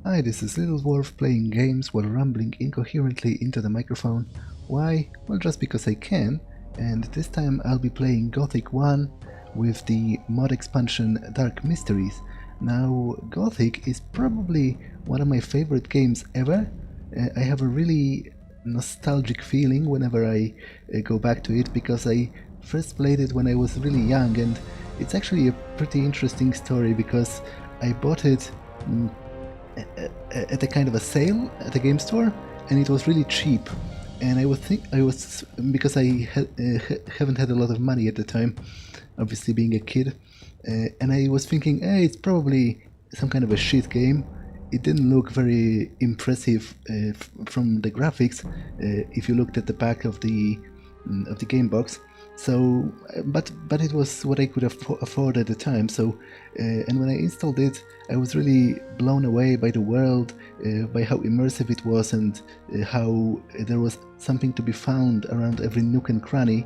Hi, this is Little Dwarf playing games while rambling incoherently into the microphone. Why? Well, just because I can, and this time I'll be playing Gothic 1 with the mod expansion Dark Mysteries. Now, Gothic is probably one of my favorite games ever. I have a really nostalgic feeling whenever I go back to it because I first played it when I was really young, and it's actually a pretty interesting story because I bought it at a kind of a sale at a game store, and it was really cheap. And I was because I haven't had a lot of money at the time, obviously being a kid, and I was thinking, hey, it's probably some kind of a shit game. It didn't look very impressive from the graphics if you looked at the back of the game box. So, but it was what I could afford at the time. So, and when I installed it, I was really blown away by the world, by how immersive it was, and how there was something to be found around every nook and cranny.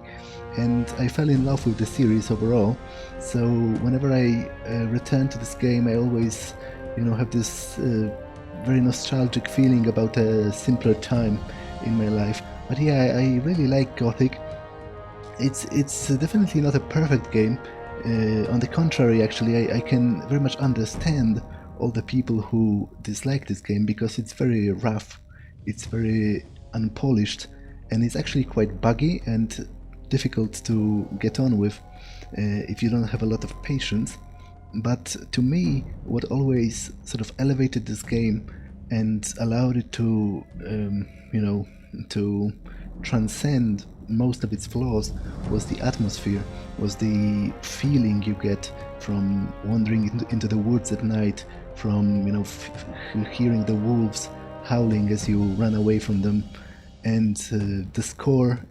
And I fell in love with the series overall. So, whenever I return to this game, I always, have this very nostalgic feeling about a simpler time in my life. But yeah, I really like Gothic. It's definitely not a perfect game. On the contrary, actually, I can very much understand all the people who dislike this game because it's very rough, it's very unpolished, and it's actually quite buggy and difficult to get on with if you don't have a lot of patience. But to me, what always sort of elevated this game and allowed it to, to transcend most of its flaws was the atmosphere, was the feeling you get from wandering into the woods at night, from hearing the wolves howling as you run away from them. And the score,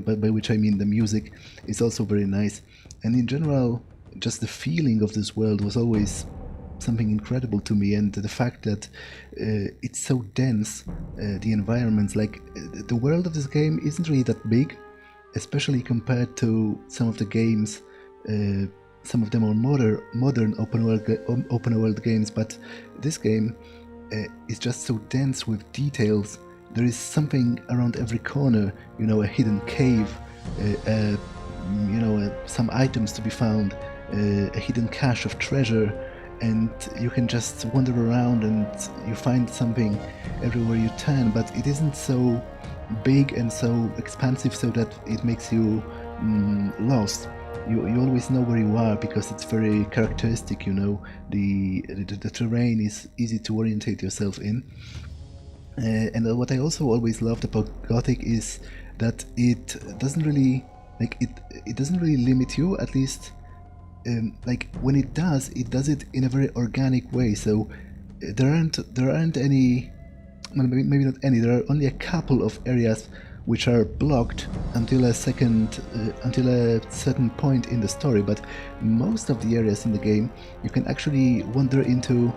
by which I mean the music, is also very nice. And in general, just the feeling of this world was always something incredible to me, and the fact that it's so dense, the environments, like the world of this game isn't really that big, especially compared to some of the games, some of the more modern open world games. But this game is just so dense with details. There is something around every corner, a hidden cave, some items to be found, a hidden cache of treasure, and you can just wander around and you find something everywhere you turn. But it isn't so big and so expansive so that it makes you lost. You always know where you are because it's very characteristic. The terrain is easy to orientate yourself in. And what I also always loved about Gothic is that it doesn't really it doesn't really limit you, at least. When it does it in a very organic way. So there aren't any, well, maybe not any. There are only a couple of areas which are blocked until a certain point in the story. But most of the areas in the game you can actually wander into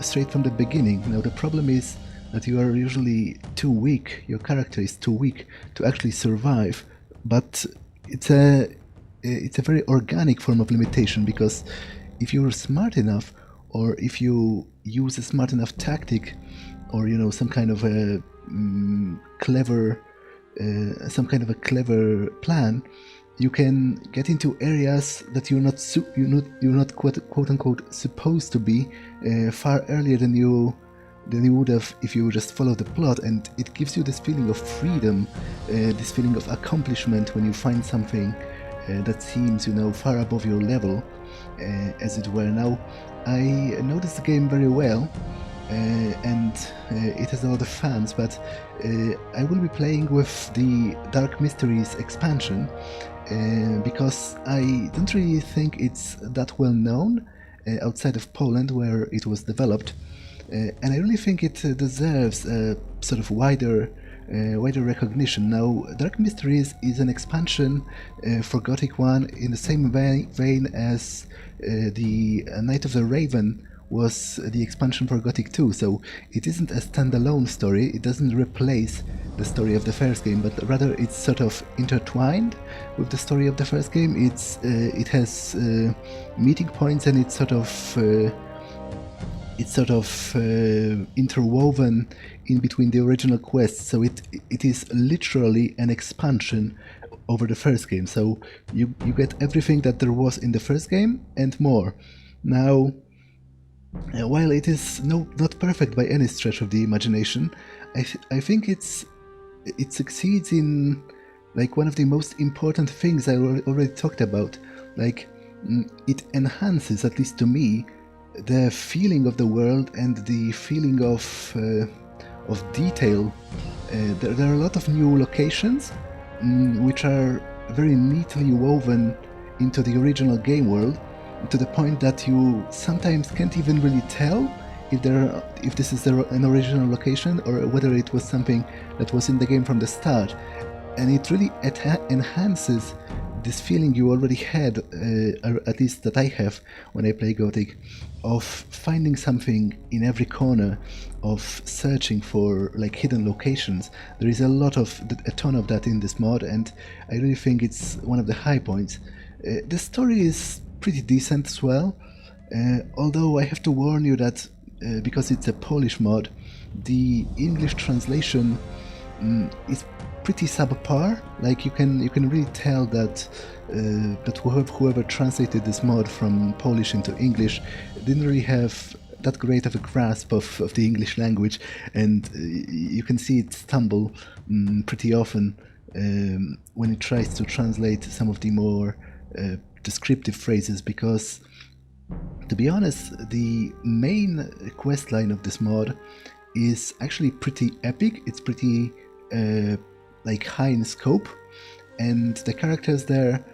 straight from the beginning. Now the problem is that you are usually too weak. Your character is too weak to actually survive. But it's a very organic form of limitation, because if you're smart enough, or if you use a smart enough tactic, or some kind of a clever plan, you can get into areas that you're not quote unquote supposed to be far earlier than you would have if you just follow the plot. And it gives you this feeling of freedom, this feeling of accomplishment when you find something that seems, far above your level, as it were. Now, I know this game very well, and it has a lot of fans, but I will be playing with the Dark Mysteries expansion because I don't really think it's that well known outside of Poland, where it was developed, and I really think it deserves a sort of wider recognition. Now, Dark Mysteries is an expansion for Gothic 1 in the same vein as the Night of the Raven was the expansion for Gothic 2, so it isn't a standalone story. It doesn't replace the story of the first game, but rather it's sort of intertwined with the story of the first game. It has meeting points, and it's sort of it's sort of interwoven in between the original quests, so it is literally an expansion over the first game. So you get everything that there was in the first game and more. Now, while it is not perfect by any stretch of the imagination, I think it succeeds in like one of the most important things I already talked about. Like, it enhances, at least to me, the feeling of the world and the feeling of detail. There are a lot of new locations which are very neatly woven into the original game world, to the point that you sometimes can't even really tell if this is an original location or whether it was something that was in the game from the start. And it really enhances this feeling you already had, or at least that I have when I play Gothic, of finding something in every corner, of searching for like hidden locations. There is a ton of that in this mod, and I really think it's one of the high points. The story is pretty decent as well, although I have to warn you that because it's a Polish mod, the English translation is pretty subpar. Like you can really tell that whoever translated this mod from Polish into English didn't really have that great of a grasp of the English language, and you can see it stumble pretty often when it tries to translate some of the more descriptive phrases, because to be honest, the main quest line of this mod is actually pretty epic. It's pretty like high in scope, and the characters there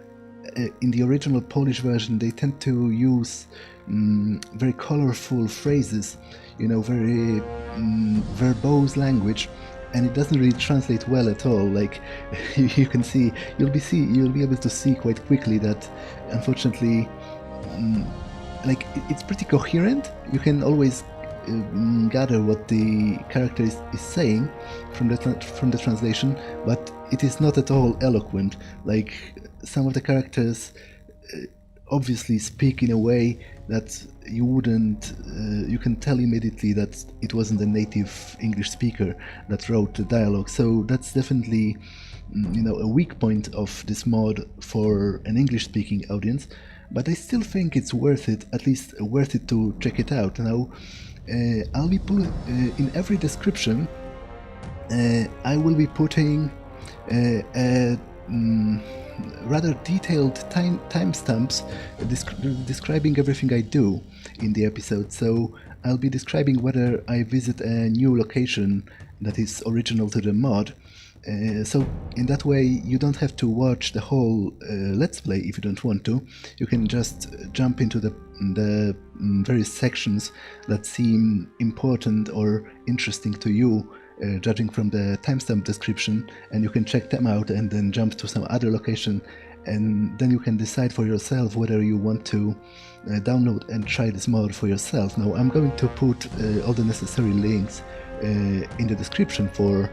in the original Polish version, they tend to use very colorful phrases, very verbose language, and it doesn't really translate well at all. Like you can see, you'll be able to see quite quickly that unfortunately like it's pretty coherent. You can always gather what the character is saying from the translation, but it is not at all eloquent. Like some of the characters obviously speak in a way that you can tell immediately that it wasn't a native English speaker that wrote the dialogue. So that's definitely a weak point of this mod for an English speaking audience, but I still think it's worth it, at least worth it to check it out. Now, I'll be in every description, I will be putting rather detailed timestamps describing everything I do in the episode. So I'll be describing whether I visit a new location that is original to the mod. So in that way you don't have to watch the whole Let's Play if you don't want to. You can just jump into the various sections that seem important or interesting to you, judging from the timestamp description, and you can check them out and then jump to some other location, and then you can decide for yourself whether you want to download and try this mod for yourself. Now I'm going to put all the necessary links in the description for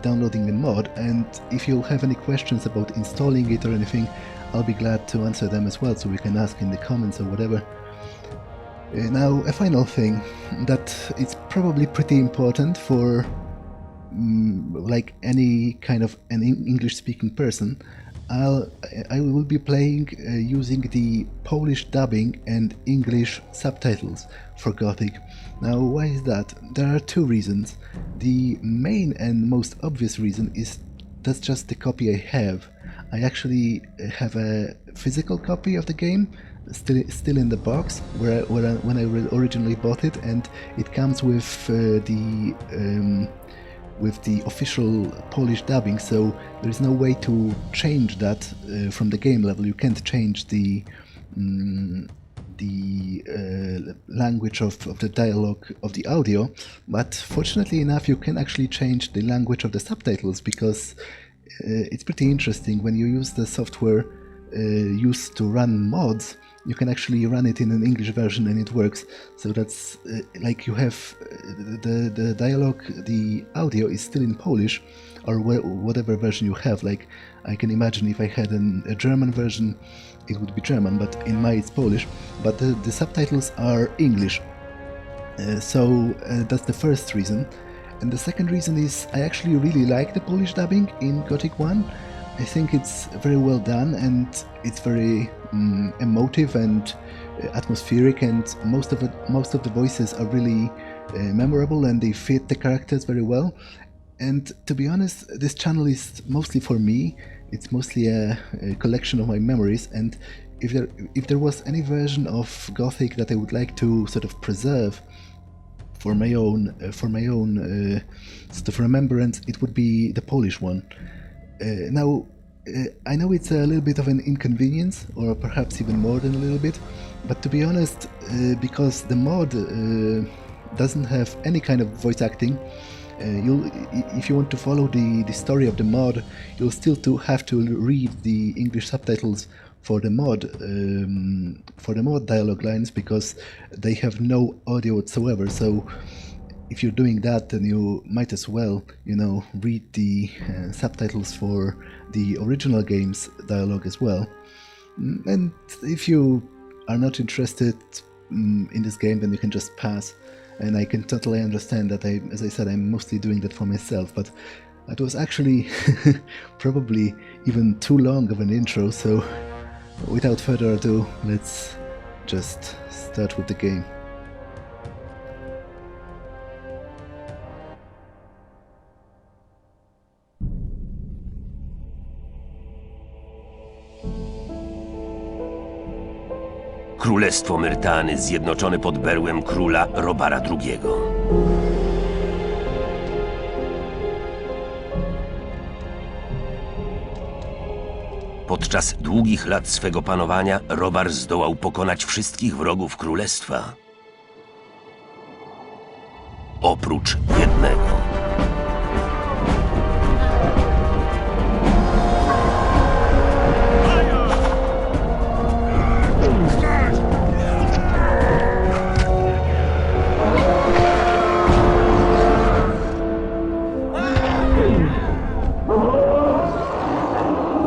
downloading the mod, and if you have any questions about installing it or anything, I'll be glad to answer them as well, so we can ask in the comments or whatever. Now, a final thing that is probably pretty important for like any kind of an English-speaking person. I will be playing using the Polish dubbing and English subtitles for Gothic. Now, why is that? There are two reasons. The main and most obvious reason is that's just the copy I have. I actually have a physical copy of the game still in the box when I originally bought it, and it comes with the official Polish dubbing, so there is no way to change that from the game level. You can't change the language of the dialogue of the audio, but fortunately enough you can actually change the language of the subtitles, because it's pretty interesting when you use the software used to run mods. you can actually run it in an English version and it works. So that's like you have the dialogue, the audio is still in Polish, or whatever version you have. Like I can imagine if I had a German version, it would be German, but in my it's Polish. But the subtitles are English. So that's the first reason. And the second reason is I actually really like the Polish dubbing in Gothic 1. I think it's very well done, and it's very emotive and atmospheric, and most of the voices are really memorable, and they fit the characters very well. And to be honest, this channel is mostly for me. It's mostly a collection of my memories, and if there was any version of Gothic that I would like to sort of preserve for my own sort of remembrance, it would be the Polish one. Now, I know it's a little bit of an inconvenience, or perhaps even more than a little bit, but to be honest, because the mod doesn't have any kind of voice acting, if you want to follow the story of the mod, you'll still have to read the English subtitles for the mod dialogue lines, because they have no audio whatsoever. So if you're doing that, then you might as well, read the subtitles for the original game's dialogue as well. And if you are not interested in this game, then you can just pass. And I can totally understand that. As I said, I'm mostly doing that for myself, but that was actually probably even too long of an intro. So without further ado, let's just start with the game. Królestwo Myrtany zjednoczone pod berłem króla Robara II. Podczas długich lat swego panowania Robar zdołał pokonać wszystkich wrogów królestwa. Oprócz jednego.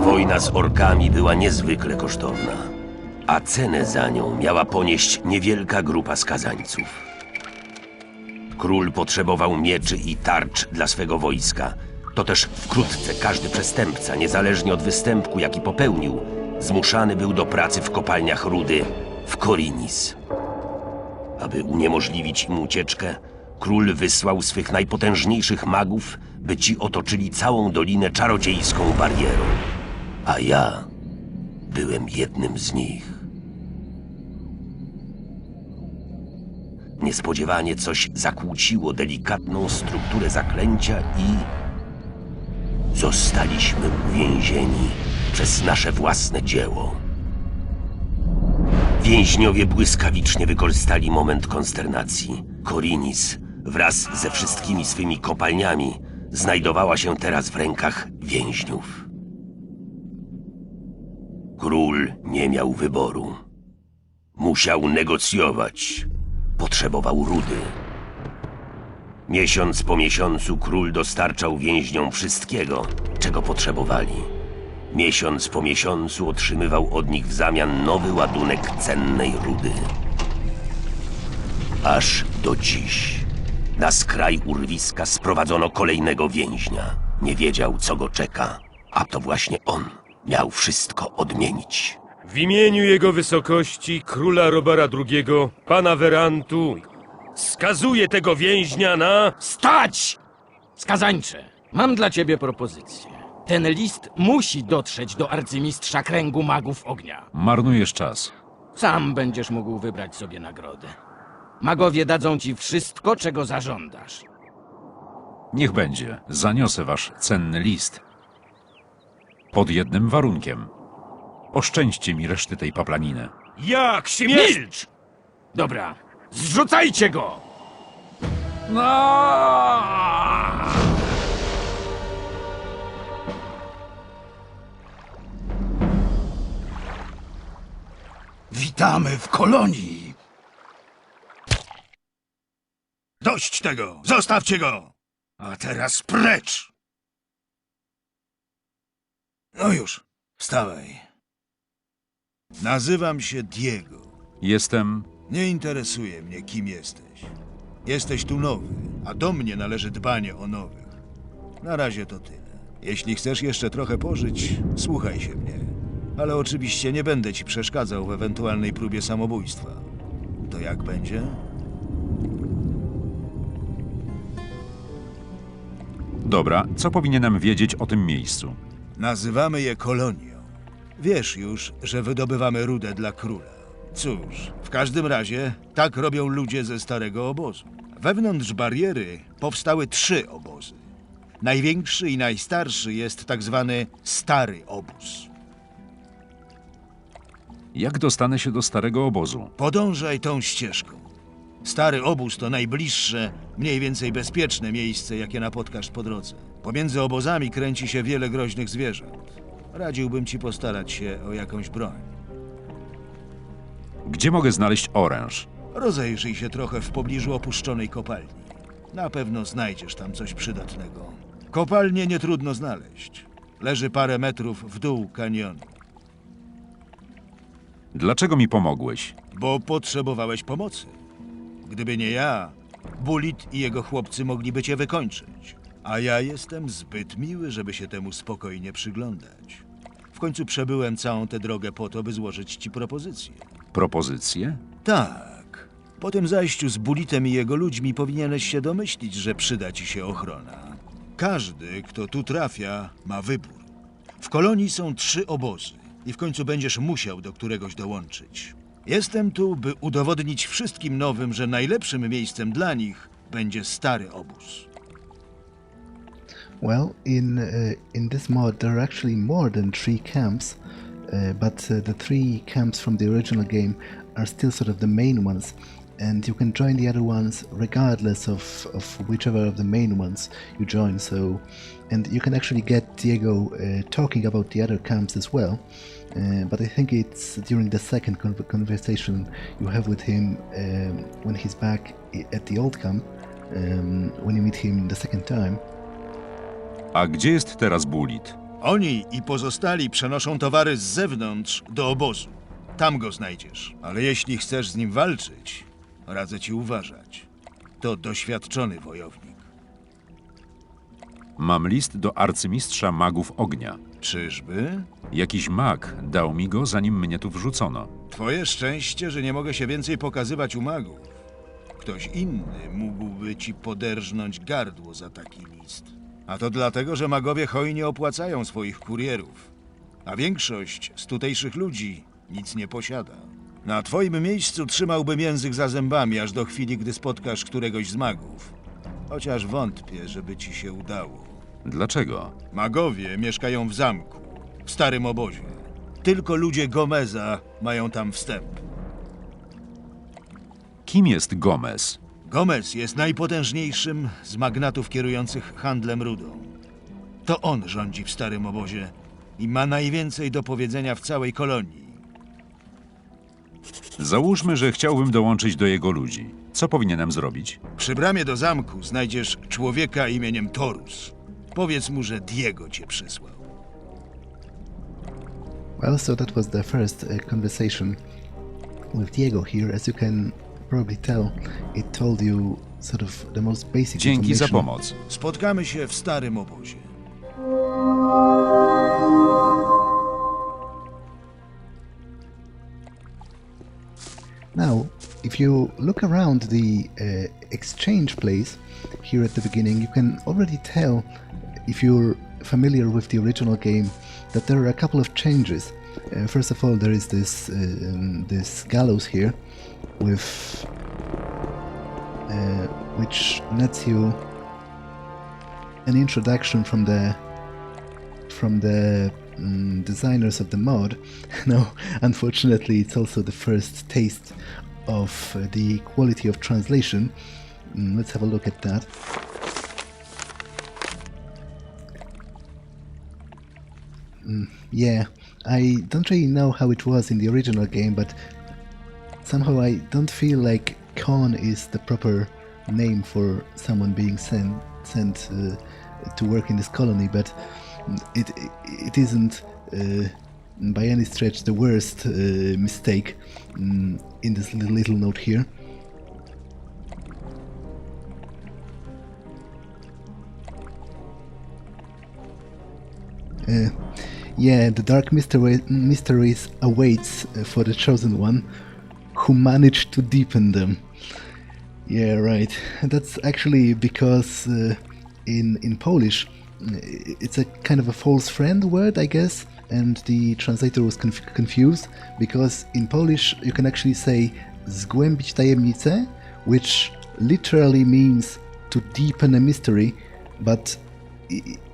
Wojna z orkami była niezwykle kosztowna, a cenę za nią miała ponieść niewielka grupa skazańców. Król potrzebował mieczy i tarcz dla swego wojska. To też wkrótce każdy przestępca, niezależnie od występku, jaki popełnił, zmuszany był do pracy w kopalniach rudy w Korinis. Aby uniemożliwić im ucieczkę, król wysłał swych najpotężniejszych magów, by ci otoczyli całą dolinę czarodziejską barierą. A ja byłem jednym z nich. Niespodziewanie coś zakłóciło delikatną strukturę zaklęcia i zostaliśmy uwięzieni przez nasze własne dzieło. Więźniowie błyskawicznie wykorzystali moment konsternacji. Korinis wraz ze wszystkimi swymi kopalniami znajdowała się teraz w rękach więźniów. Król nie miał wyboru. Musiał negocjować. Potrzebował rudy. Miesiąc po miesiącu król dostarczał więźniom wszystkiego, czego potrzebowali. Miesiąc po miesiącu otrzymywał od nich w zamian nowy ładunek cennej rudy. Aż do dziś. Na skraj urwiska sprowadzono kolejnego więźnia. Nie wiedział, co go czeka, a to właśnie on miał wszystko odmienić. W imieniu jego wysokości, króla Robara II, pana Werantu, skazuję tego więźnia na... Stać! Skazańcze, mam dla ciebie propozycję. Ten list musi dotrzeć do arcymistrza kręgu magów ognia. Marnujesz czas. Sam będziesz mógł wybrać sobie nagrodę. Magowie dadzą ci wszystko, czego zażądasz. Niech będzie. Zaniosę wasz cenny list. Pod jednym warunkiem. Oszczędźcie mi reszty tej paplaniny. Jak śmiesz... Milcz! Dobra, zrzucajcie go! Witamy w kolonii! Dość tego! Zostawcie go! A teraz precz! No już, wstawaj. Nazywam się Diego. Jestem... Nie interesuje mnie, kim jesteś. Jesteś tu nowy, a do mnie należy dbanie o nowych. Na razie to tyle. Jeśli chcesz jeszcze trochę pożyć, słuchaj się mnie. Ale oczywiście nie będę ci przeszkadzał w ewentualnej próbie samobójstwa. To jak będzie? Dobra, co powinienem wiedzieć o tym miejscu? Nazywamy je kolonią. Wiesz już, że wydobywamy rudę dla króla. Cóż, w każdym razie tak robią ludzie ze starego obozu. Wewnątrz bariery powstały 3 obozy. Największy i najstarszy jest tak zwany Stary Obóz. Jak dostanę się do starego obozu? Podążaj tą ścieżką. Stary Obóz to najbliższe, mniej więcej bezpieczne miejsce, jakie napotkasz po drodze. Pomiędzy obozami kręci się wiele groźnych zwierząt. Radziłbym ci postarać się o jakąś broń. Gdzie mogę znaleźć oręż? Rozejrzyj się trochę w pobliżu opuszczonej kopalni. Na pewno znajdziesz tam coś przydatnego. Kopalnię nie trudno znaleźć. Leży parę metrów w dół kanionu. Dlaczego mi pomogłeś? Bo potrzebowałeś pomocy. Gdyby nie ja, Bulit i jego chłopcy mogliby cię wykończyć. A ja jestem zbyt miły, żeby się temu spokojnie przyglądać. W końcu przebyłem całą tę drogę po to, by złożyć ci propozycję. Propozycje? Tak. Po tym zajściu z Bulitem i jego ludźmi powinieneś się domyślić, że przyda ci się ochrona. Każdy, kto tu trafia, ma wybór. W kolonii są 3 obozy i w końcu będziesz musiał do któregoś dołączyć. Jestem tu, by udowodnić wszystkim nowym, że najlepszym miejscem dla nich będzie stary obóz. Well, in this mod there are actually more than 3 camps, but the 3 camps from the original game are still sort of the main ones, and you can join the other ones regardless of whichever of the main ones you join. So, and you can actually get Diego talking about the other camps as well. But I think it's during the second conversation you have with him when he's back at the old camp, when you meet him the second time. A gdzie jest teraz Bulit? Oni i pozostali przenoszą towary z zewnątrz do obozu. Tam go znajdziesz. Ale jeśli chcesz z nim walczyć, radzę ci uważać. To doświadczony wojownik. Mam list do arcymistrza magów ognia. Czyżby? Jakiś mag dał mi go, zanim mnie tu wrzucono. Twoje szczęście, że nie mogę się więcej pokazywać u magów. Ktoś inny mógłby ci poderżnąć gardło za taki list. A to dlatego, że magowie hojnie opłacają swoich kurierów. A większość z tutejszych ludzi nic nie posiada. Na twoim miejscu trzymałbym język za zębami, aż do chwili, gdy spotkasz któregoś z magów. Chociaż wątpię, żeby ci się udało. Dlaczego? Magowie mieszkają w zamku, w starym obozie. Tylko ludzie Gomeza mają tam wstęp. Kim jest Gomez? Gomez jest najpotężniejszym z magnatów kierujących handlem rudą. To on rządzi w starym obozie i ma najwięcej do powiedzenia w całej kolonii. Załóżmy, że chciałbym dołączyć do jego ludzi. Co powinienem zrobić? Przy bramie do zamku znajdziesz człowieka imieniem Torus. Powiedz mu, że Diego cię przysłał. Well, so that was the first conversation with Diego here. As you can probably tell, it told you sort of the most basic Dzięki za information. pomoc. Spotkamy się w starym obozie. Now, if you look around the exchange place here at the beginning, you can already tell, if you're familiar with the original game, that there are a couple of changes. First of all, there is this gallows here, with which lets you an introduction from the designers of the mod. Now, unfortunately, it's also the first taste of the quality of translation. Let's have a look at that. Yeah, I don't really know how it was in the original game, but somehow I don't feel like Khan is the proper name for someone being sent to work in this colony, but it isn't by any stretch the worst mistake in this little note here. Yeah, the dark mysteries awaits for the chosen one, who managed to deepen them. Yeah, right. That's actually because in Polish it's a kind of a false friend word, I guess, and the translator was confused because in Polish you can actually say zgłębić tajemnicę, which literally means to deepen a mystery, but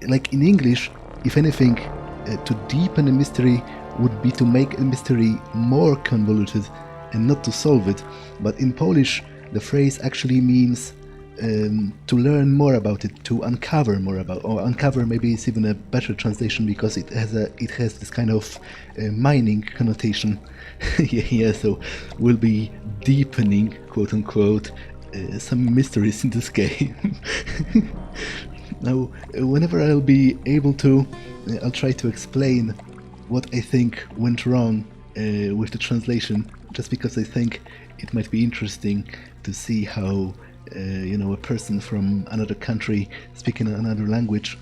like in English, if anything, to deepen a mystery would be to make a mystery more convoluted and not to solve it. But in Polish, the phrase actually means to learn more about it, to uncover more about, or uncover maybe is even a better translation because it has this kind of mining connotation. Yeah, so we'll be deepening, quote unquote, some mysteries in this game. Now, whenever I'll be able to, I'll try to explain what I think went wrong with the translation, just because I think it might be interesting to see how, a person from another country speaking another language,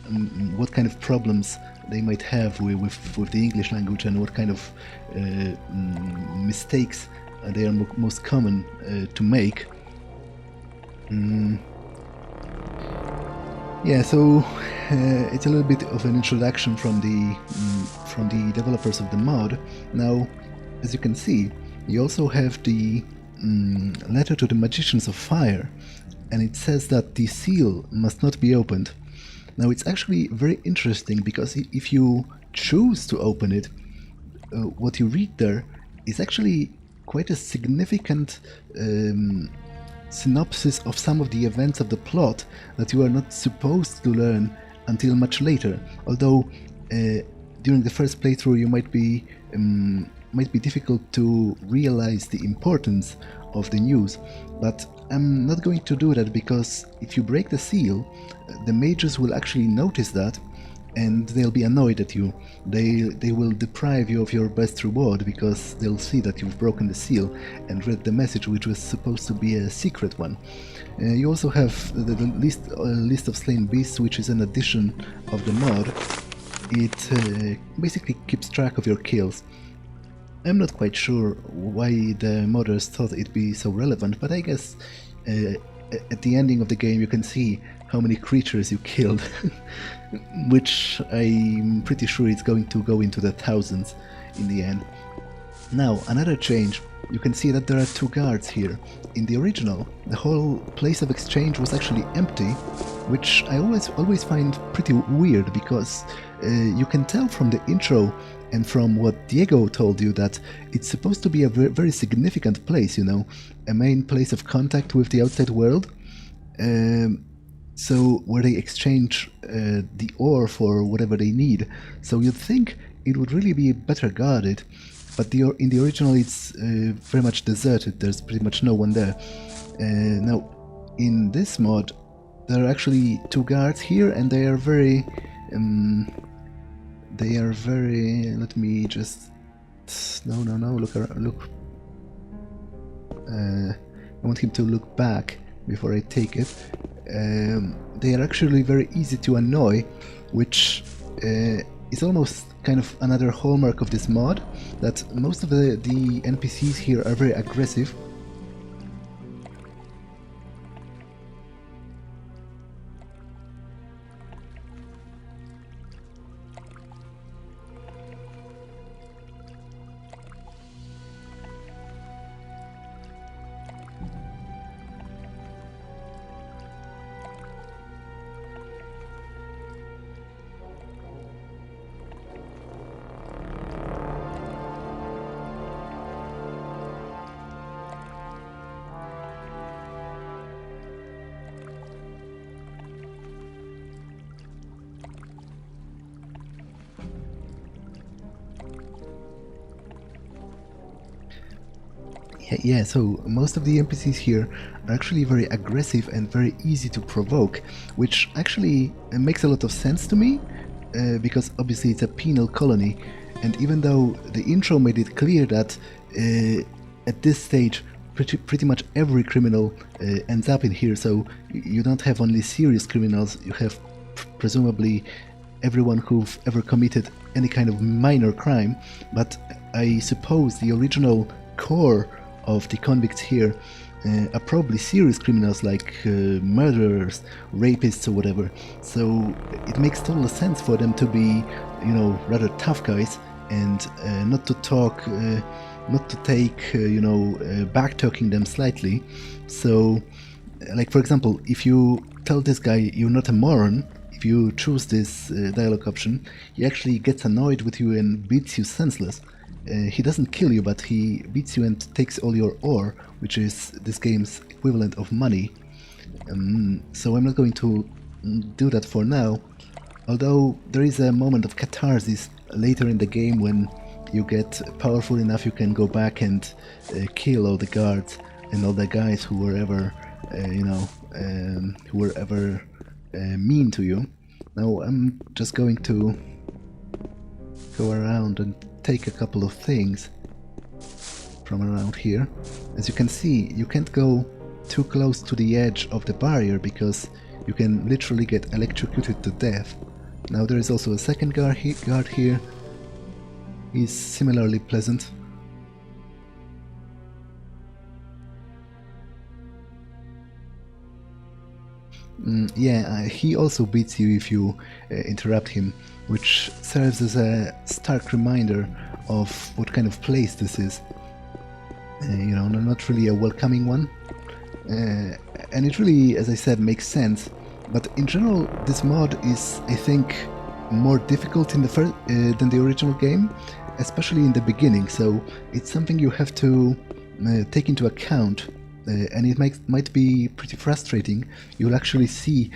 what kind of problems they might have with the English language and what kind of mistakes they are most common to make. Yeah, so it's a little bit of an introduction from the developers of the mod. Now, as you can see, you also have the letter to the Magicians of Fire, and it says that the seal must not be opened. Now, it's actually very interesting because if you choose to open it, what you read there is actually quite a significant synopsis of some of the events of the plot that you are not supposed to learn until much later. Although during the first playthrough you might be difficult to realize the importance of the news, but I'm not going to do that because if you break the seal, the mages will actually notice that and they'll be annoyed at you. They will deprive you of your best reward because they'll see that you've broken the seal and read the message, which was supposed to be a secret one. You also have the list of slain beasts, which is an addition of the mod. It basically keeps track of your kills. I'm not quite sure why the modders thought it'd be so relevant, but I guess at the ending of the game you can see how many creatures you killed, which I'm pretty sure it's going to go into the thousands in the end. Now, another change, you can see that there are two guards here. In the original, the whole place of exchange was actually empty, which I always find pretty weird because you can tell from the intro and from what Diego told you that it's supposed to be a very significant place, a main place of contact with the outside world. So where they exchange the ore for whatever they need. So you'd think it would really be better guarded, but in the original it's very much deserted. There's pretty much no one there. Now, in this mod, there are actually two guards here, and they are very. Let me just. No. Look. I want him to look back before I take it. They are actually very easy to annoy, which is almost kind of another hallmark of this mod, that most of the NPCs here are very aggressive. Yeah, so most of the NPCs here are actually very aggressive and very easy to provoke, which actually makes a lot of sense to me, because obviously it's a penal colony, and even though the intro made it clear that at this stage pretty much every criminal ends up in here, so you don't have only serious criminals, you have presumably everyone who've ever committed any kind of minor crime, but I suppose the original core of the convicts here are probably serious criminals like murderers, rapists or whatever, so it makes total sense for them to be, you know, rather tough guys and not to talk, not to take, back-talking them slightly. So, like for example, if you tell this guy you're not a moron, if you choose this dialogue option, he actually gets annoyed with you and beats you senseless. He doesn't kill you, but he beats you and takes all your ore, which is this game's equivalent of money. So I'm not going to do that for now, although there is a moment of catharsis later in the game when you get powerful enough you can go back and kill all the guards and all the guys who were ever, mean to you. Now I'm just going to go around and take a couple of things from around here. As you can see, you can't go too close to the edge of the barrier because you can literally get electrocuted to death. Now there is also a second guard here. He's similarly pleasant. He also beats you if you interrupt him, which serves as a stark reminder of what kind of place this is. Not really a welcoming one. And it really, as I said, makes sense. But in general, this mod is, I think, more difficult in the than the original game, especially in the beginning. So it's something you have to take into account. And it might be pretty frustrating. You'll actually see,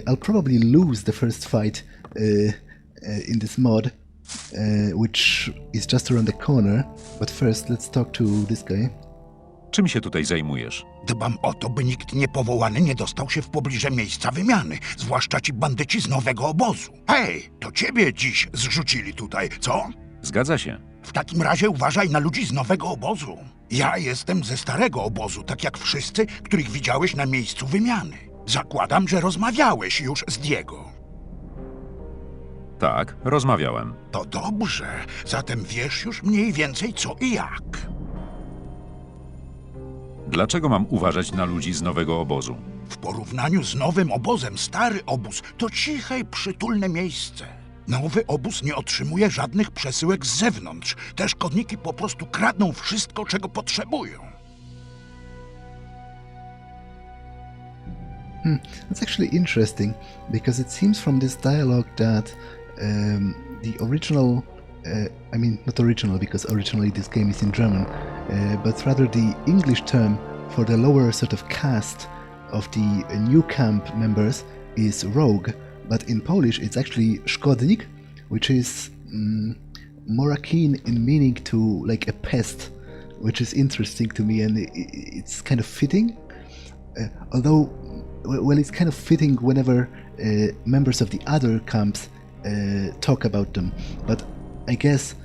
I'll probably lose the first fight in this mod, which is just around the corner. But first, let's talk to this guy. Czym się tutaj zajmujesz? Dbam o to, by nikt niepowołany nie dostał się w pobliże miejsca wymiany, zwłaszcza ci bandyci z nowego obozu. Hej, to ciebie dziś zrzucili tutaj, co? Zgadza się. W takim razie uważaj na ludzi z nowego obozu. Ja jestem ze starego obozu, tak jak wszyscy, których widziałeś na miejscu wymiany. Zakładam, że rozmawiałeś już z Diego. Tak, rozmawiałem. To dobrze, zatem wiesz już mniej więcej co i jak. Dlaczego mam uważać na ludzi z nowego obozu? W porównaniu z nowym obozem, stary obóz to ciche i przytulne miejsce. Nowy obóz nie otrzymuje żadnych przesyłek z zewnątrz. Te szkodniki po prostu kradną wszystko, czego potrzebują. That's actually interesting, because it seems from this dialogue that the original, not original, because originally this game is in German, but rather the English term for the lower sort of caste of the new camp members is rogue, but in Polish it's actually szkodnik, which is more akin in meaning to like a pest, which is interesting to me, and it's kind of fitting. Although, well, it's kind of fitting whenever members of the other camps talk about them, but I guess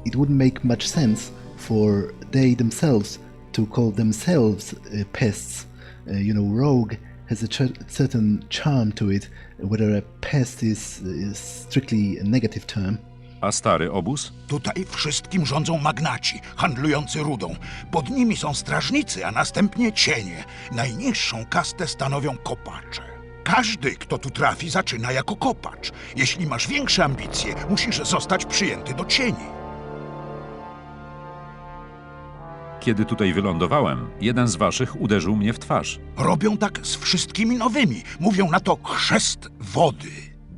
it wouldn't make much sense for they themselves to call themselves pests. Rogue has a certain charm to it, whether a pest is strictly a negative term. A stary obóz? Tutaj wszystkim rządzą magnaci, handlujący rudą. Pod nimi są strażnicy, a następnie cienie. Najniższą kastę stanowią kopacze. Każdy, kto tu trafi, zaczyna jako kopacz. Jeśli masz większe ambicje, musisz zostać przyjęty do cieni. Kiedy tutaj wylądowałem, jeden z waszych uderzył mnie w twarz. Robią tak z wszystkimi nowymi. Mówią na to chrzest wody.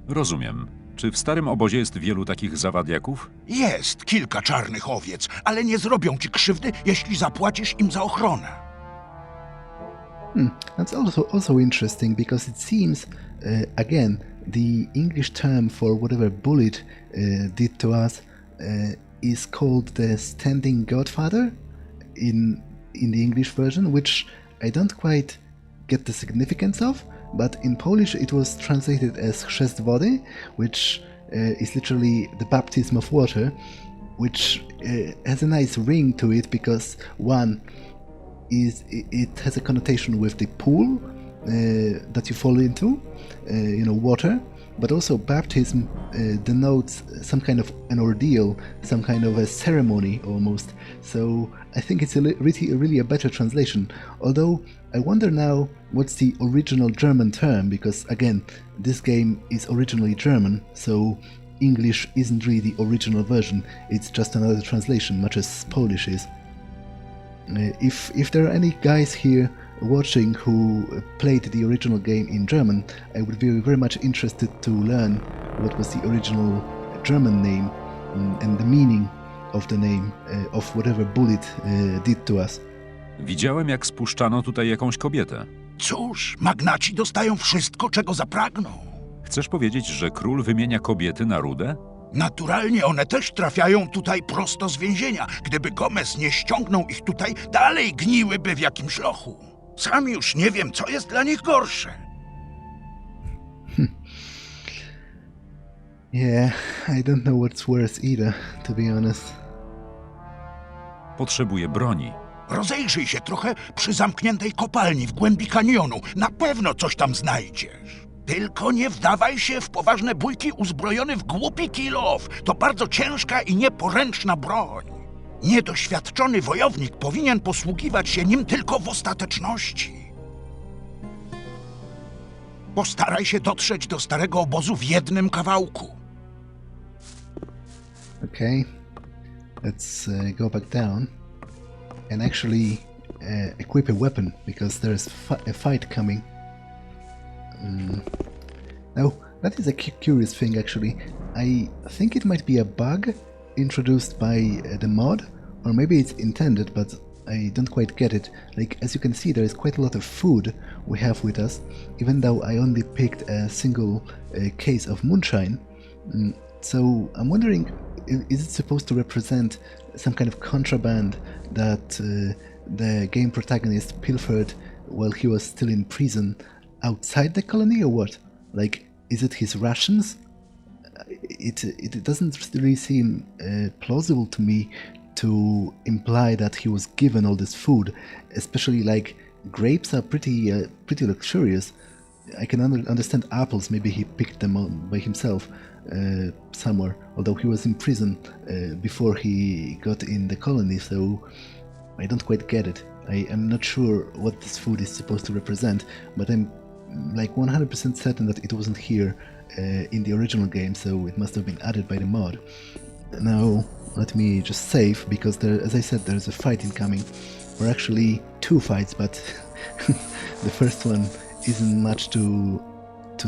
Rozumiem. Czy w starym obozie jest wielu takich zawadiaków? Jest kilka czarnych owiec, ale nie zrobią ci krzywdy, jeśli zapłacisz im za ochronę. That's also interesting, because it seems, again, the English term for whatever bullet did to us is called the standing godfather. in the English version, which I don't quite get the significance of, but in Polish it was translated as chrzest wody, which is literally the baptism of water, which has a nice ring to it because one is it has a connotation with the pool that you fall into, water, but also baptism denotes some kind of an ordeal, some kind of a ceremony almost. So I think it's really a better translation. Although I wonder now what's the original German term, because again, this game is originally German, so English isn't really the original version, it's just another translation, much as Polish is. If there are any guys here watching who played the original game in German, I would be very much interested to learn what was the original German name and the meaning of the name of whatever bullet did to us. Widziałem, jak spuszczano tutaj jakąś kobietę. Cóż, magnaci dostają wszystko, czego zapragną. Chcesz powiedzieć, że król wymienia kobiety na rudę? Naturalnie one też trafiają tutaj prosto z więzienia. Gdyby Gomez nie ściągnął ich tutaj, dalej gniłyby w jakimś lochu. Sam już nie wiem, co jest dla nich gorsze. Yeah, I don't know what's worse either, to be honest. Potrzebuję broni. Rozejrzyj się trochę przy zamkniętej kopalni w głębi kanionu. Na pewno coś tam znajdziesz. Tylko nie wdawaj się w poważne bójki uzbrojony w głupi kill-off. To bardzo ciężka i nieporęczna broń. Niedoświadczony wojownik powinien posługiwać się nim tylko w ostateczności. Postaraj się dotrzeć do starego obozu w jednym kawałku. Okay, let's go back down and actually equip a weapon, because there's a fight coming. Now, that is a curious thing actually. I think it might be a bug introduced by the mod, or maybe it's intended, but I don't quite get it. Like, as you can see, there is quite a lot of food we have with us, even though I only picked a single case of moonshine. So I'm wondering, is it supposed to represent some kind of contraband that the game protagonist pilfered while he was still in prison outside the colony, or what? Like, is it his rations? It doesn't really seem plausible to me to imply that he was given all this food, especially like grapes are pretty luxurious. I can understand apples, maybe he picked them up by himself somewhere, although he was in prison before he got in the colony, so I don't quite get it. I am not sure what this food is supposed to represent, but I'm like 100% certain that it wasn't here in the original game, so it must have been added by the mod. Now, let me just save, because there, as I said, there's a fight incoming. Or actually two fights, but the first one isn't much to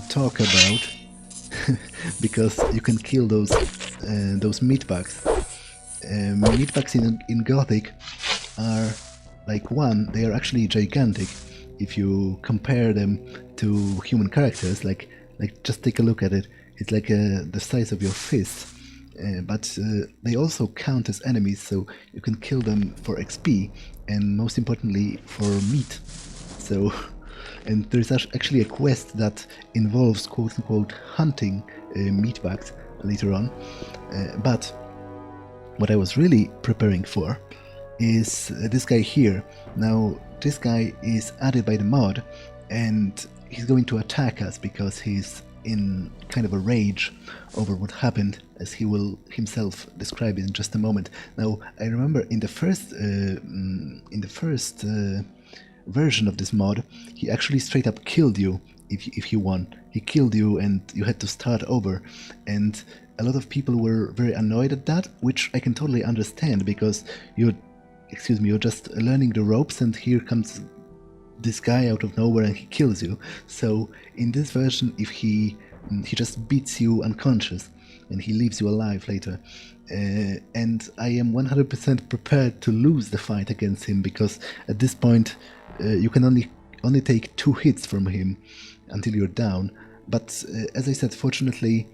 talk about, because you can kill those meatbugs. Meatbugs in Gothic are like they are actually gigantic. If you compare them to human characters, like just take a look at it. It's like the size of your fist. But they also count as enemies, so you can kill them for XP, and most importantly for meat. So, and there's actually a quest that involves quote-unquote hunting meatbugs later on. But what I was really preparing for is this guy here. Now, this guy is added by the mod, and he's going to attack us because he's in kind of a rage over what happened, as he will himself describe it in just a moment. Now, I remember in the first version of this mod, he actually straight up killed you if you won. He killed you and you had to start over, and a lot of people were very annoyed at that, which I can totally understand, because you're just learning the ropes, and here comes this guy out of nowhere and he kills you. So in this version, if he just beats you unconscious and he leaves you alive later, and I am 100% prepared to lose the fight against him, because at this point you can only take 2 hits from him until you're down. But as I said, fortunately,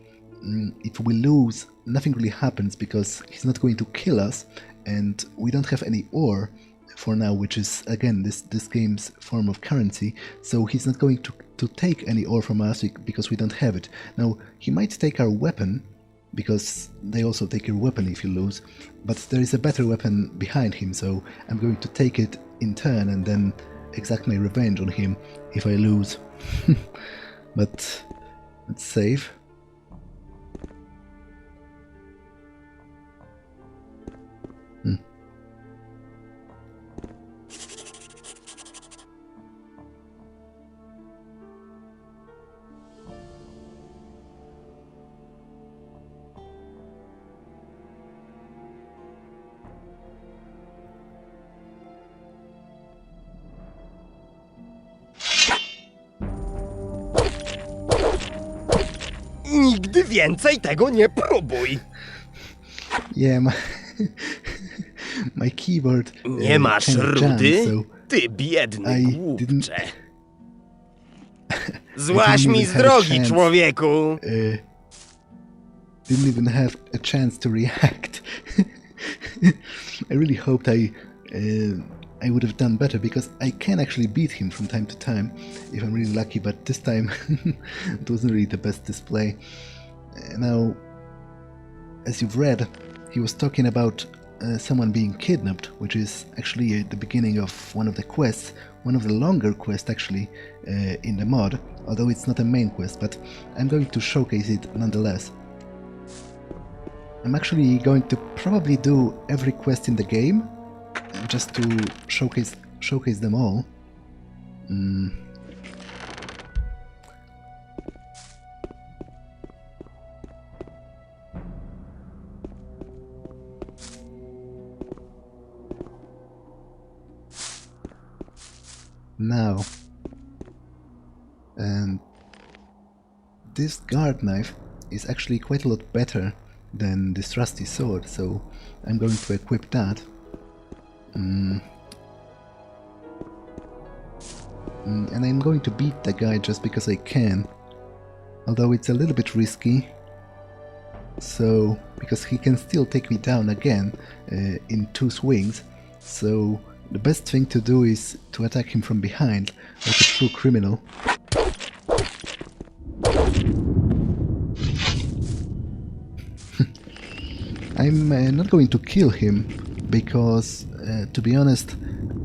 if we lose, nothing really happens, because he's not going to kill us, and we don't have any ore for now, which is again this game's form of currency. So he's not going to take any ore from us because we don't have it. Now he might take our weapon, because they also take your weapon if you lose, but there is a better weapon behind him, so I'm going to take it in turn and then exact my revenge on him if I lose. But let's save. Nigdy więcej tego nie próbuj! Yeah, my keyboard Nie masz kind of jammed, rudy? so Ty biedny I głupcze. I Złaź didn't mi even z have a drogi, chance. człowieku! Didn't even have a chance to react. I really hoped I would have done better, because I can actually beat him from time to time if I'm really lucky, but this time it wasn't really the best display. Now, as you've read, he was talking about someone being kidnapped, which is actually the beginning of one of the quests, one of the longer quests actually in the mod, although it's not a main quest, but I'm going to showcase it nonetheless. I'm actually going to probably do every quest in the game, just to showcase them all. Now, and this guard knife is actually quite a lot better than this rusty sword, so I'm going to equip that. And I'm going to beat the guy just because I can, although it's a little bit risky, so because he can still take me down again in 2 swings, so the best thing to do is to attack him from behind like a true criminal. I'm not going to kill him because, to be honest,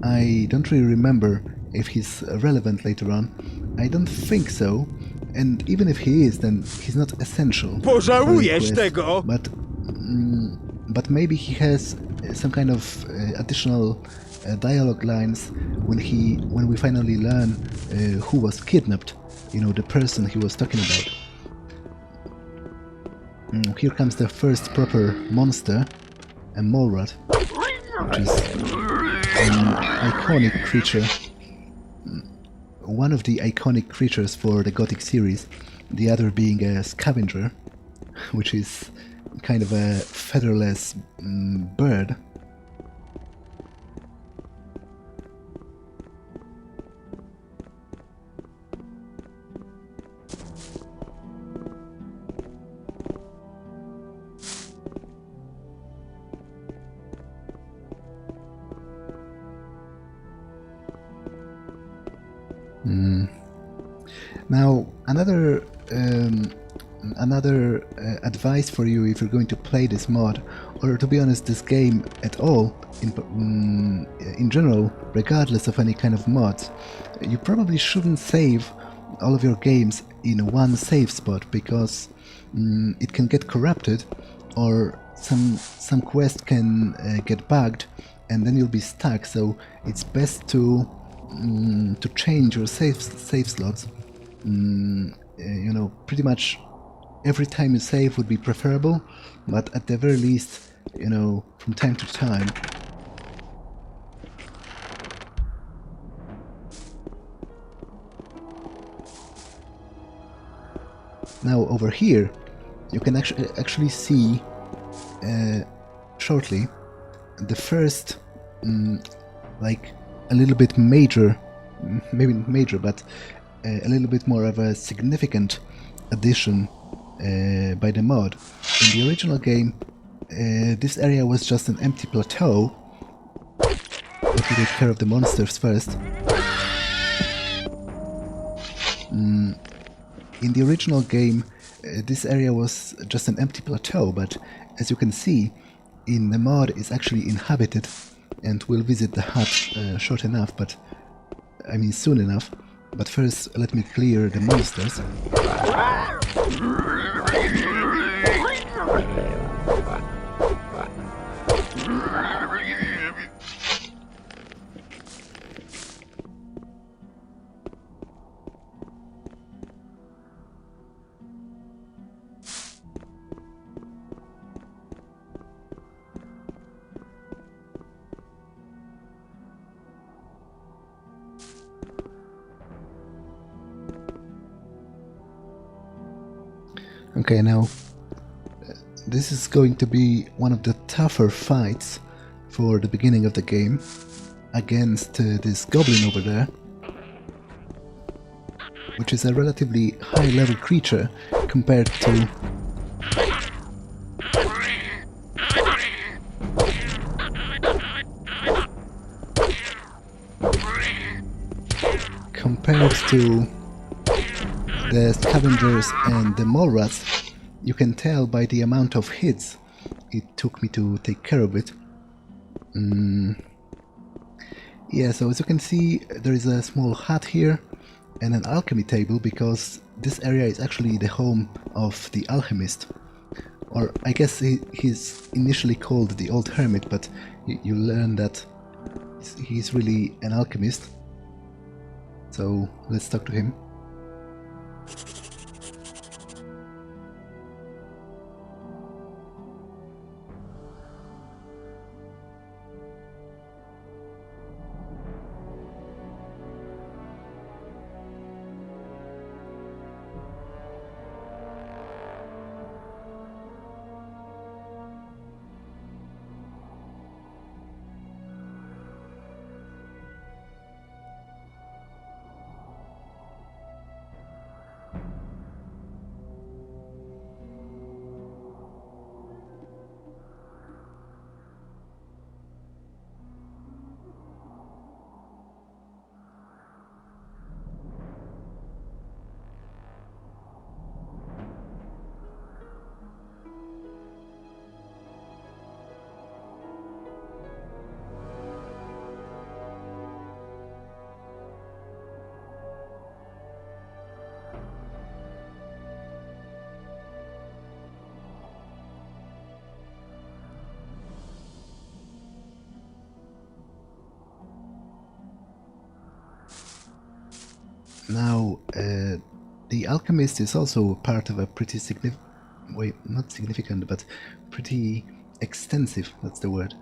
I don't really remember if he's relevant later on. I don't think so, and even if he is, then he's not essential. Pożałujesz tego! But maybe he has some kind of additional dialogue lines when we finally learn who was kidnapped. You know, the person he was talking about. Here comes the first proper monster, a mole rat, which is an iconic creature. One of the iconic creatures for the Gothic series, the other being a scavenger, which is kind of a featherless bird. Now, another advice for you if you're going to play this mod, or to be honest, this game at all, in general, regardless of any kind of mods, you probably shouldn't save all of your games in one save spot, because it can get corrupted, or some quest can get bugged, and then you'll be stuck. So it's best to change your save slots. You know, pretty much every time you save would be preferable, but at the very least, you know, from time to time. Now over here, you can actually see shortly the first, like a little bit major, maybe not major, but a little bit more of a significant addition by the mod. In the original game, this area was just an empty plateau that you take care of the monsters first. In the original game, this area was just an empty plateau, but as you can see, in the mod it's actually inhabited, and we'll visit the hut short enough, but I mean soon enough. But first, let me clear the monsters. Okay, now this is going to be one of the tougher fights for the beginning of the game against this goblin over there, which is a relatively high level creature compared to the scavengers and the mole rats. You can tell by the amount of hits it took me to take care of it. Yeah, so as you can see, there is a small hut here and an alchemy table, because this area is actually the home of the alchemist. Or I guess he's initially called the Old Hermit, but you learn that he's really an alchemist. So let's talk to him. Now, the alchemist is also part of a pretty not significant, but pretty extensive, that's the word,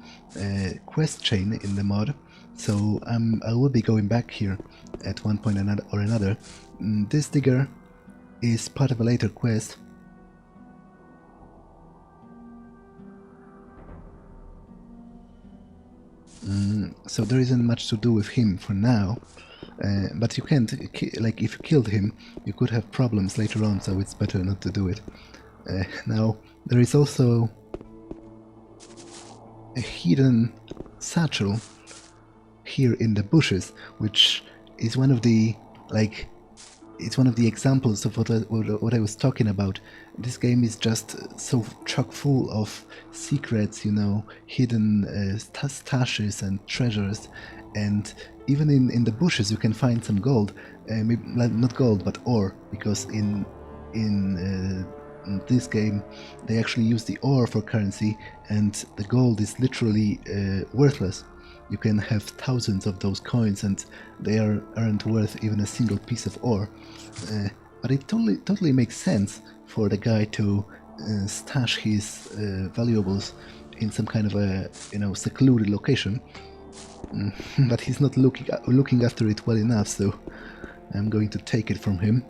quest chain in the mod. So I will be going back here at one point or another. This digger is part of a later quest. So there isn't much to do with him for now. But you can't, like, if you killed him, you could have problems later on, so it's better not to do it. Now, there is also a hidden satchel here in the bushes, which is one of the, like, it's one of the examples of what I was talking about. This game is just so chock full of secrets, you know, hidden stashes and treasures, and even in the bushes you can find some gold, maybe not gold but ore, because in this game they actually use the ore for currency, and the gold is literally worthless. You can have thousands of those coins and they aren't worth even a single piece of ore. But it totally makes sense for the guy to stash his valuables in some kind of a, you know, secluded location. But he's not looking after it well enough, so I'm going to take it from him.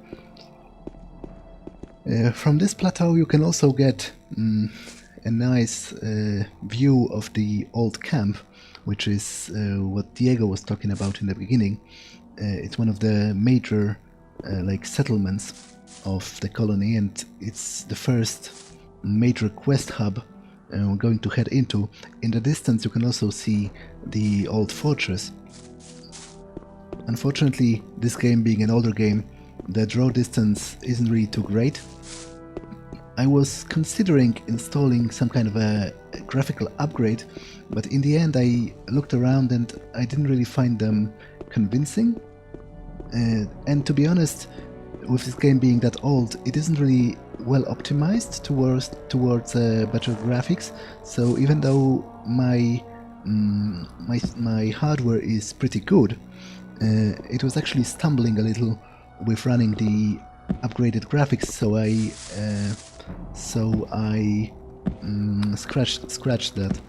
From this plateau you can also get a nice view of the old camp, which is what Diego was talking about in the beginning. It's one of the major like settlements of the colony, and it's the first major quest hub we're going to head into. In the distance you can also see the old fortress. Unfortunately, this game being an older game, the draw distance isn't really too great. I was considering installing some kind of a graphical upgrade, but in the end I looked around and I didn't really find them convincing. And to be honest, with this game being that old, it isn't really well optimized towards better graphics. So even though my hardware is pretty good, it was actually stumbling a little with running the upgraded graphics. So I scratched that.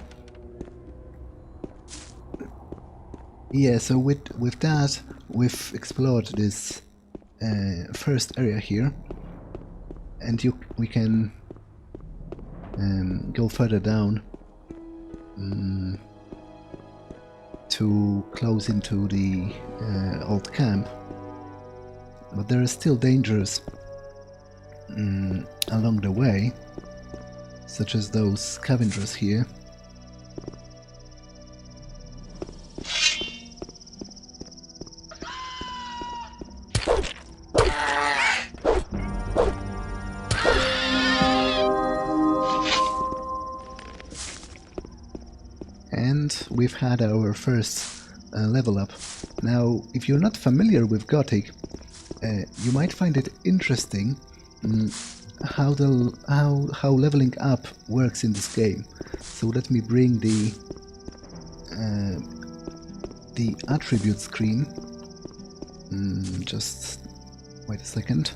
Yeah, so with that, we've explored this first area here, and we can go further down to close into the old camp, but there are still dangers along the way, such as those scavengers here. And we've had our first level up. Now, if you're not familiar with Gothic, you might find it interesting how leveling up works in this game. So let me bring the attribute screen. Just wait a second.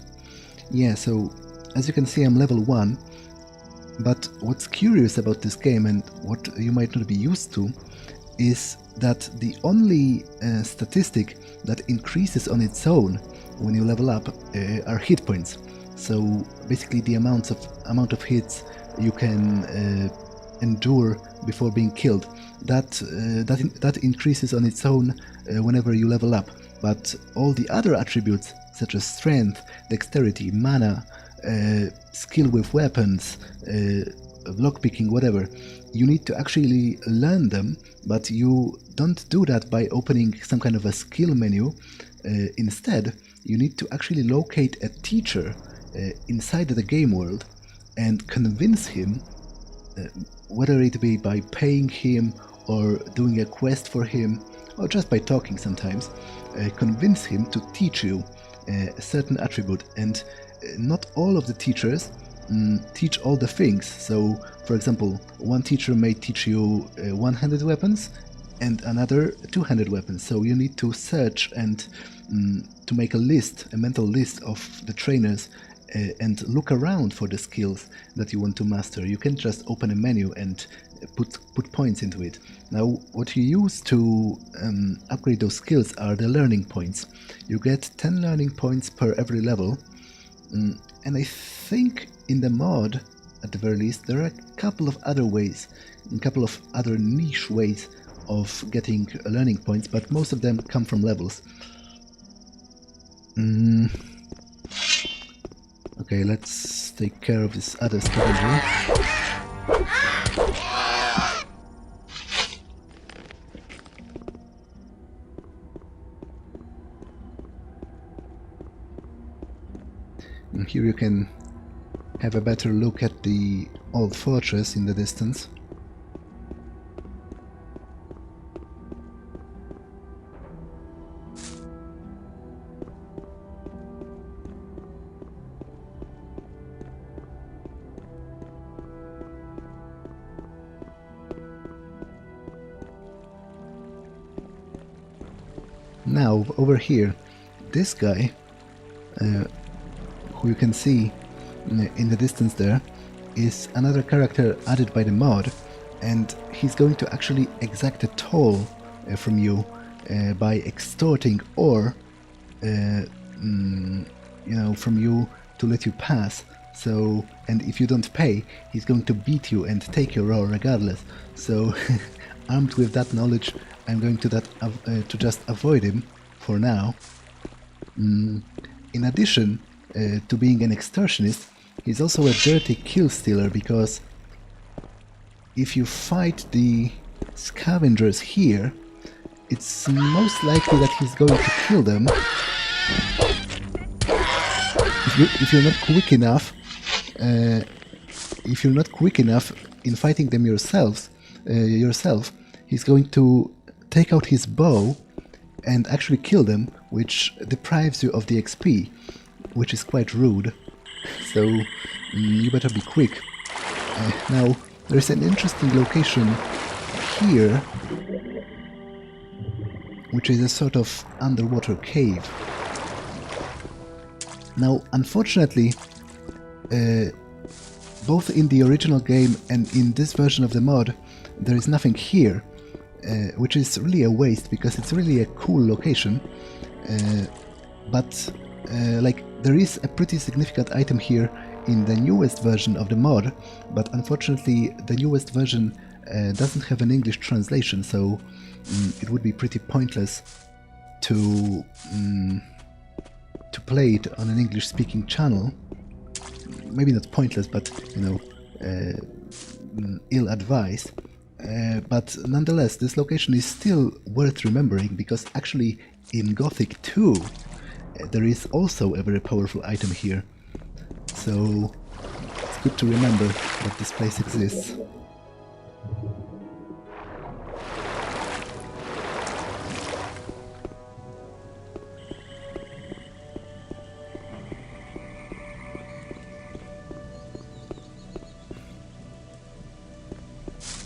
Yeah, so as you can see, I'm level 1. But what's curious about this game, and what you might not be used to, is that the only statistic that increases on its own when you level up are hit points. So basically the amount of hits you can endure before being killed. That increases on its own whenever you level up. But all the other attributes, such as strength, dexterity, mana, skill with weapons, lockpicking, whatever, you need to actually learn them, but you don't do that by opening some kind of a skill menu. Instead, you need to actually locate a teacher inside the game world and convince him, whether it be by paying him or doing a quest for him, or just by talking sometimes, convince him to teach you a certain attribute. And not all of the teachers teach all the things. So, for example, one teacher may teach you one-handed weapons and another two-handed weapons. So you need to search and to make a mental list of the trainers and look around for the skills that you want to master. You can't just open a menu and put points into it. Now, what you use to upgrade those skills are the learning points. You get 10 learning points per every level. And I think in the mod, at the very least, there are a couple of other ways, a couple of other niche ways of getting learning points, but most of them come from levels. Okay, let's take care of this other scavenger. And here you can have a better look at the old fortress in the distance. Now, over here, this guy, who you can see in the distance there, is another character added by the mod, and he's going to actually exact a toll from you by extorting or from you to let you pass. So, and if you don't pay, he's going to beat you and take your ore regardless. So armed with that knowledge, I'm going to just avoid him for now. In addition to being an extortionist, he's also a dirty kill stealer, because if you fight the scavengers here, it's most likely that he's going to kill them. If you're not quick enough, in fighting them yourself, he's going to take out his bow and actually kill them, which deprives you of the XP, which is quite rude. So you better be quick. Now, there's an interesting location here, which is a sort of underwater cave. Now, unfortunately, both in the original game and in this version of the mod, there is nothing here, which is really a waste because it's really a cool location. But there is a pretty significant item here in the newest version of the mod, but unfortunately the newest version doesn't have an English translation, so it would be pretty pointless to play it on an English-speaking channel. Maybe not pointless, but ill-advised. But nonetheless, this location is still worth remembering because actually in Gothic 2 there is also a very powerful item here. So it's good to remember that this place exists.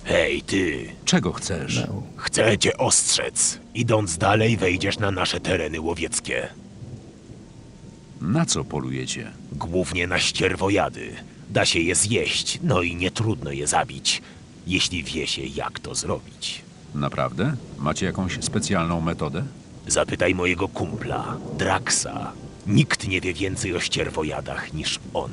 Hej, ty! Czego chcesz? No. Chcę cię ostrzec. Idąc dalej, wejdziesz na nasze tereny łowieckie. Na co polujecie? Głównie na ścierwojady. Da się je zjeść, no i nie trudno je zabić, jeśli wie się, jak to zrobić. Naprawdę? Macie jakąś specjalną metodę? Zapytaj mojego kumpla, Draxa. Nikt nie wie więcej o ścierwojadach niż on.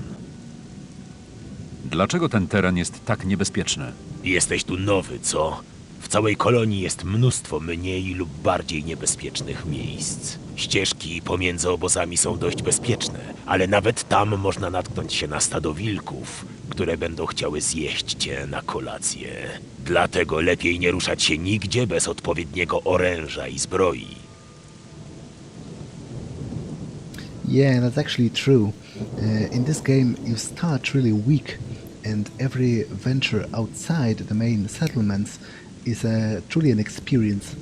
Dlaczego ten teren jest tak niebezpieczny? Jesteś tu nowy, co? W całej kolonii jest mnóstwo mniej lub bardziej niebezpiecznych miejsc. Ścieżki pomiędzy obozami są dość bezpieczne, ale nawet tam można natknąć się na stado wilków, które będą chciały zjeść cię na kolację. Dlatego lepiej nie ruszać się nigdzie bez odpowiedniego oręża i zbroi. Yeah, that's actually true. In this game you start really weak, and every venture outside the main settlements is truly an experience,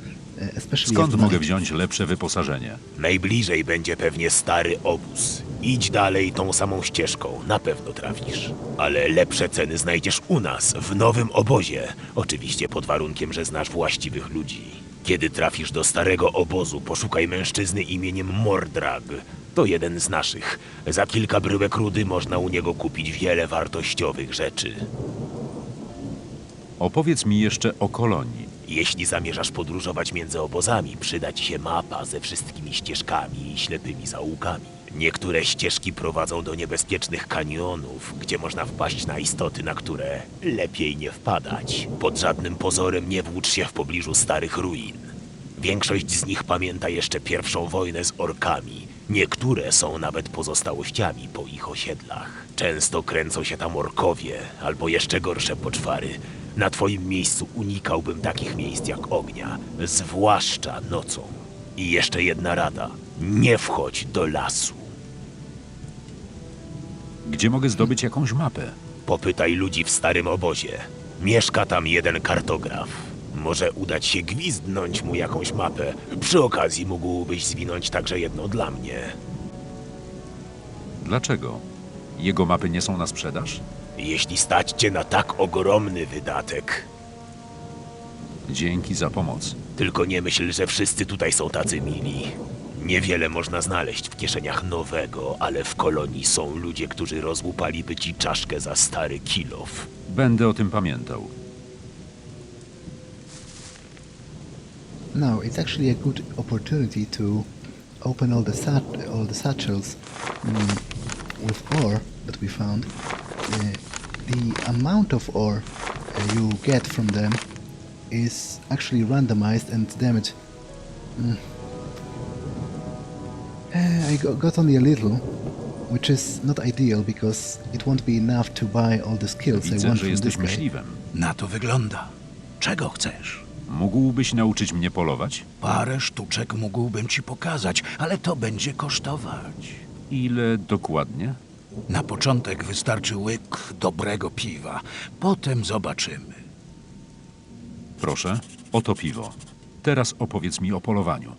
especially Skąd at mogę night. wziąć lepsze wyposażenie? Najbliżej będzie pewnie stary obóz. Idź dalej tą samą ścieżką, na pewno trafisz. Ale lepsze ceny znajdziesz u nas, w nowym obozie. Oczywiście pod warunkiem, że znasz właściwych ludzi. Kiedy trafisz do starego obozu, poszukaj mężczyzny imieniem Mordrag. To jeden z naszych. Za kilka bryłek rudy można u niego kupić wiele wartościowych rzeczy. Opowiedz mi jeszcze o kolonii. Jeśli zamierzasz podróżować między obozami, przyda ci się mapa ze wszystkimi ścieżkami i ślepymi zaułkami. Niektóre ścieżki prowadzą do niebezpiecznych kanionów, gdzie można wpaść na istoty, na które lepiej nie wpadać. Pod żadnym pozorem nie włócz się w pobliżu starych ruin. Większość z nich pamięta jeszcze pierwszą wojnę z orkami. Niektóre są nawet pozostałościami po ich osiedlach. Często kręcą się tam orkowie, albo jeszcze gorsze poczwary. Na twoim miejscu unikałbym takich miejsc jak ognia, zwłaszcza nocą. I jeszcze jedna rada. Nie wchodź do lasu. Gdzie mogę zdobyć jakąś mapę? Popytaj ludzi w starym obozie. Mieszka tam jeden kartograf. Może udać się gwizdnąć mu jakąś mapę. Przy okazji mógłbyś zwinąć także jedno dla mnie. Dlaczego? Jego mapy nie są na sprzedaż? Jeśli stać cię na tak ogromny wydatek, Dzięki za pomoc. tylko nie myśl, że wszyscy tutaj są tacy mili. Niewiele można znaleźć w kieszeniach nowego, ale w kolonii są ludzie, którzy rozłupaliby ci czaszkę za stary kilof. Będę o tym pamiętał. Now, it's actually a good opportunity to open all the satchels with ore that we found. The amount of ore you get from them is actually randomized, and damn it, I got only a little, which is not ideal because it won't be enough to buy all the skills I Widzę, want że from this jesteś guy. myśliwym. Na to wygląda. Czego chcesz? Mógłbyś nauczyć mnie polować? Parę sztuczek mógłbym ci pokazać, ale to będzie kosztować. Ile dokładnie? Na początek wystarczy łyk dobrego piwa. Potem zobaczymy. Proszę, oto piwo. Teraz opowiedz mi o polowaniu.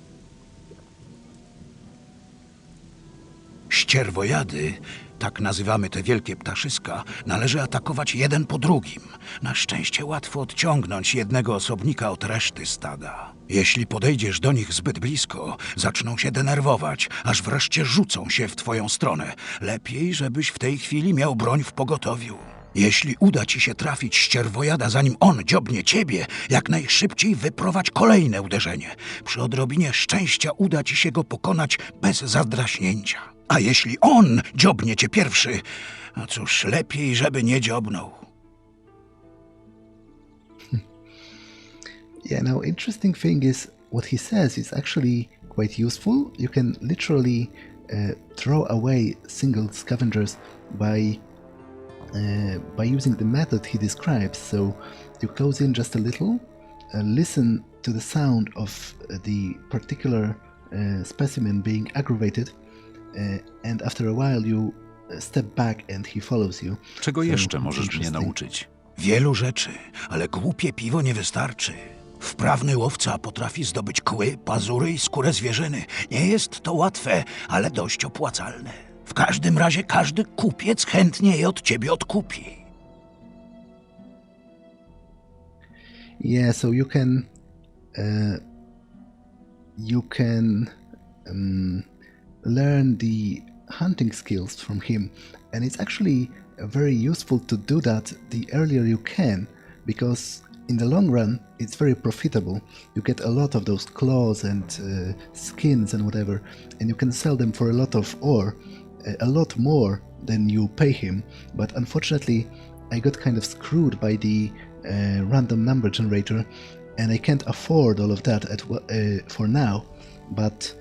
Ścierwojady, tak nazywamy te wielkie ptaszyska, należy atakować jeden po drugim. Na szczęście łatwo odciągnąć jednego osobnika od reszty stada. Jeśli podejdziesz do nich zbyt blisko, zaczną się denerwować, aż wreszcie rzucą się w twoją stronę. Lepiej, żebyś w tej chwili miał broń w pogotowiu. Jeśli uda ci się trafić ścierwojada, zanim on dziobnie ciebie, jak najszybciej wyprowadź kolejne uderzenie. Przy odrobinie szczęścia uda ci się go pokonać bez zadraśnięcia. A jeśli on dziobnie cię pierwszy, no cóż, lepiej, żeby nie dziobnął. Yeah, now interesting thing is what he says is actually quite useful. You can literally throw away single scavengers by using the method he describes. So you close in just a little, listen to the sound of the particular specimen being aggravated, and after a while you step back and he follows you. Czego So jeszcze it's możesz mnie interesting. nauczyć? Wielu rzeczy, ale głupie piwo nie wystarczy. Wprawny łowca potrafi zdobyć kły, pazury i skórę zwierzyny. Nie jest to łatwe, ale dość opłacalne. W każdym razie każdy kupiec chętnie je od ciebie odkupi. Yeah, so you can learn the hunting skills from him, and it's actually very useful to do that the earlier you can, because in the long run it's very profitable. You get a lot of those claws and skins and whatever, and you can sell them for a lot of ore, a lot more than you pay him. But unfortunately I got kind of screwed by the random number generator, and I can't afford all of that for now. But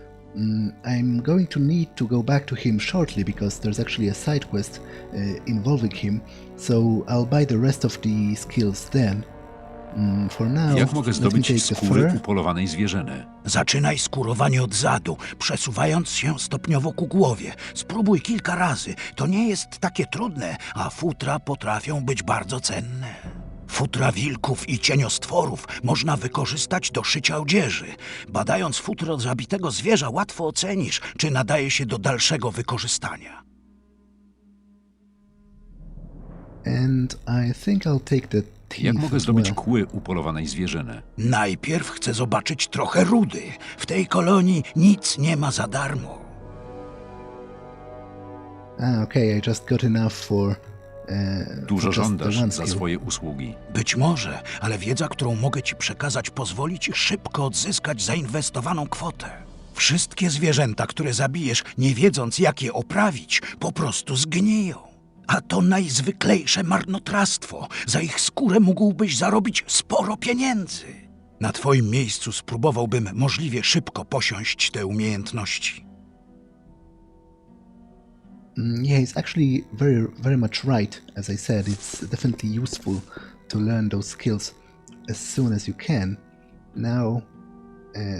I'm going to need to go back to him shortly because there's actually a side quest involving him, so I'll buy the rest of the skills then. For now, Jak mogę let me zdobyć take the skóry fur. upolowanej zwierzyny? Zaczynaj skórowanie od zadu, przesuwając się stopniowo ku głowie. Spróbuj kilka razy. To nie jest takie trudne, a futra potrafią być bardzo cenne. Futra wilków i cieniostworów można wykorzystać do szycia odzieży. Badając futro zabitego zwierza, łatwo ocenisz, czy nadaje się do dalszego wykorzystania. And I think I'll take the Jak teeth mogę as zdobyć well. kły upolowanej zwierzyny? Najpierw chcę zobaczyć trochę rudy. W tej kolonii nic nie ma za darmo. Okay, I just got enough for Dużo for just the żądasz one za skill. swoje usługi. Być może, ale wiedza, którą mogę ci przekazać, pozwoli ci szybko odzyskać zainwestowaną kwotę. Wszystkie zwierzęta, które zabijesz, nie wiedząc jak je oprawić, po prostu zgniją. A to najzwyklejsze marnotrawstwo. Za ich skórę mógłbyś zarobić sporo pieniędzy. Na twoim miejscu spróbowałbym możliwie szybko posiąść te umiejętności. Yeah, he's actually very much right. As I said, it's definitely useful to learn those skills as soon as you can. Now,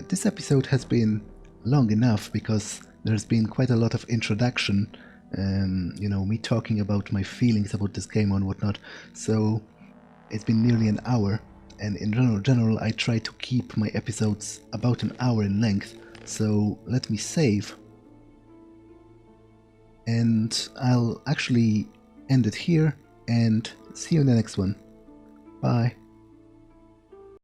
this episode has been long enough because there's been quite a lot of introduction, you know, me talking about my feelings about this game and whatnot. So it's been nearly an hour, and in general I try to keep my episodes about an hour in length. So let me save. And I'll actually end it here and see you in the next one. Bye.